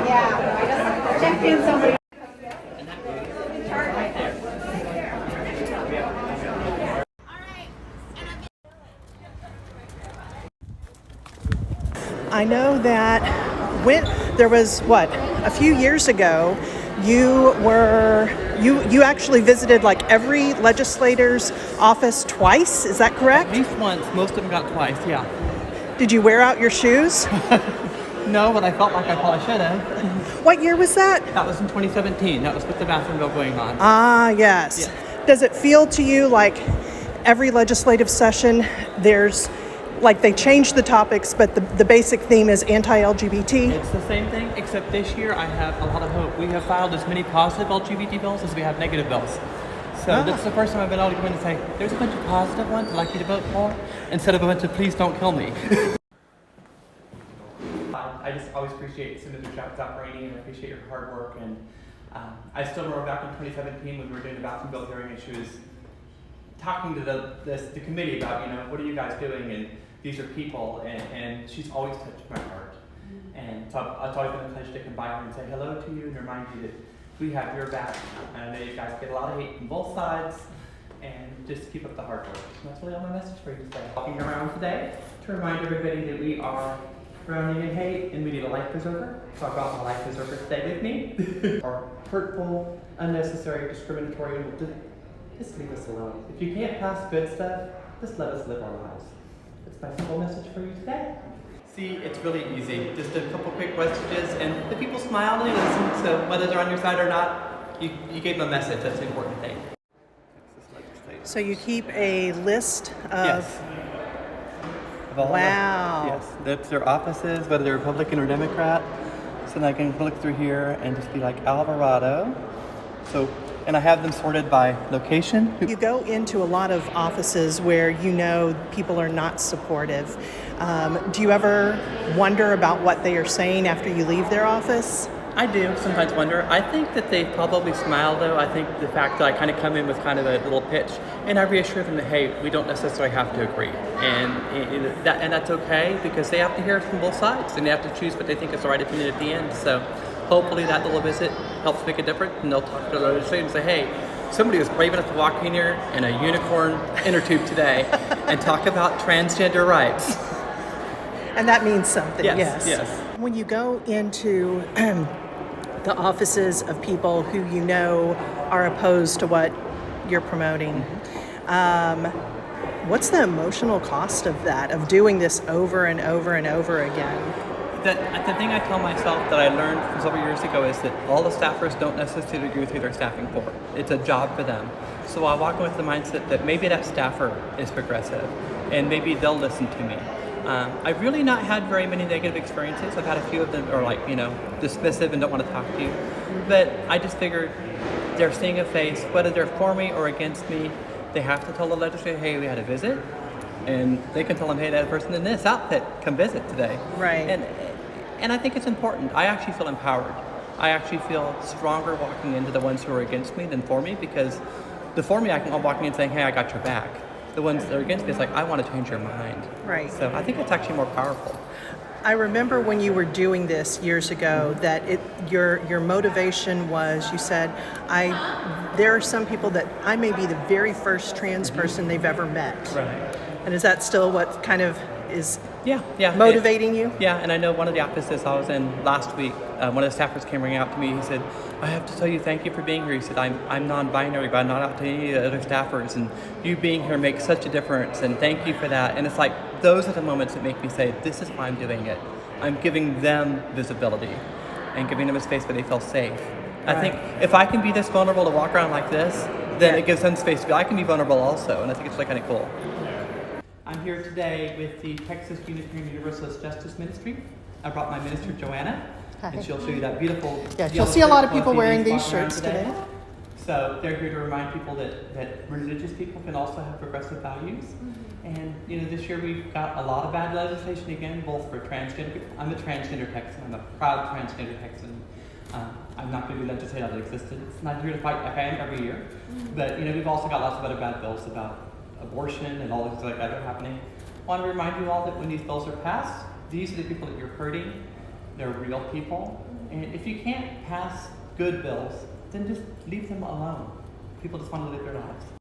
Yeah, check in somebody. I know that when there was a few years ago, you actually visited like every legislator's office twice. Is that correct? At least once. Most of them got twice, yeah. Did you wear out your shoes? No, but I felt like I probably should have. What year was that? That was in 2017. That was with the bathroom bill going on. Ah, yes. Yes. Does it feel to you like every legislative session there's like they change the topics, but the basic theme is anti-LGBT? It's the same thing, except this year I have a lot of hope. We have filed as many positive LGBT bills as we have negative bills. So That's the first time I've been able to go in and say, there's a bunch of positive ones I'd like you to vote for, instead of a bunch of please don't kill me. I just always appreciate as soon as your job's operating, and I appreciate your hard work. And I still remember back in 2017 when we were doing the bathroom bill hearing, and she was talking to the committee about, what are you guys doing? And these are people, and she's always touched my heart. And so it's always been a pleasure to come by her and say hello to you and remind you that we have your back. And I know you guys get a lot of hate from both sides, and just keep up the hard work. And that's really all my message for you today. Walking around today to remind everybody that we are drowning in hate and we need a life preserver. So I brought my life preserver today with me. Or hurtful, unnecessary, discriminatory, just leave us alone. If you can't pass good stuff, just let us live our lives. That's my simple message for you today. See, it's really easy. Just a couple quick messages, and the people smile and they listen. So whether they're on your side or not, you gave them a message. That's the important thing. So you keep a list of... Yes. Wow. Yes, that's their offices, whether they're Republican or Democrat. So then I can look through here and just be like Alvarado. And I have them sorted by location. You go into a lot of offices where people are not supportive. Do you ever wonder about what they are saying after you leave their office? I do sometimes wonder. I think that they probably smile, though. I think the fact that I kind of come in with kind of a little pitch, and I reassure them that, hey, we don't necessarily have to agree. And that's okay, because they have to hear it from both sides, and they have to choose what they think is the right opinion at the end. So hopefully that little visit helps make a difference, and they'll talk to the legislators and say, hey, somebody was brave enough to walk in here in a unicorn inner tube today and talk about transgender rights. And that means something, yes. Yes. When you go into the offices of people who are opposed to what you're promoting, what's the emotional cost of that, of doing this over and over and over again? The thing I tell myself that I learned from several years ago is that all the staffers don't necessarily agree with who they're staffing for. It's a job for them. So I walk in with the mindset that maybe that staffer is progressive, and maybe they'll listen to me. I've really not had very many negative experiences. I've had a few of them are dismissive and don't want to talk to you. But I just figured they're seeing a face, whether they're for me or against me, they have to tell the legislator, hey, we had a visit. And they can tell them, hey, that person in this outfit, come visit today. Right. And I think it's important. I actually feel empowered. I actually feel stronger walking into the ones who are against me than for me, because the for me, I'm walking in saying, hey, I got your back. The ones that are against me, it's like, I want to change your mind. Right. So I think it's actually more powerful. I remember when you were doing this years ago that your motivation was, you said, there are some people that I may be the very first trans person they've ever met. Right. And is that still what kind of is Yeah. motivating you? Yeah, and I know one of the offices I was in last week, one of the staffers came running out to me. He said, I have to tell you, thank you for being here. He said, I'm non-binary, but I'm not out to any of the other staffers, and you being here makes such a difference, and thank you for that. And it's like, those are the moments that make me say, this is why I'm doing it. I'm giving them visibility and giving them a space where they feel safe. Right. I think if I can be this vulnerable to walk around like this, then it gives them space to be, I can be vulnerable also, and I think it's really kind of cool. I'm here today with the Texas Unitarian Universalist Justice Ministry. I brought my minister, Joanna, and she'll show you that beautiful... Yeah, you'll see a lot of people wearing these shirts today. So they're here to remind people that religious people can also have progressive values. And this year we've got a lot of bad legislation again, both for transgender people. I'm a transgender Texan. I'm a proud transgender Texan. I'm not going to be legislated out of existence. I'm not here to fight like I am every year. But we've also got lots of other bad bills about abortion and all things like that are happening. I want to remind you all that when these bills are passed, these are the people that you're hurting. They're real people. And if you can't pass good bills, then just leave them alone. People just want to live their lives.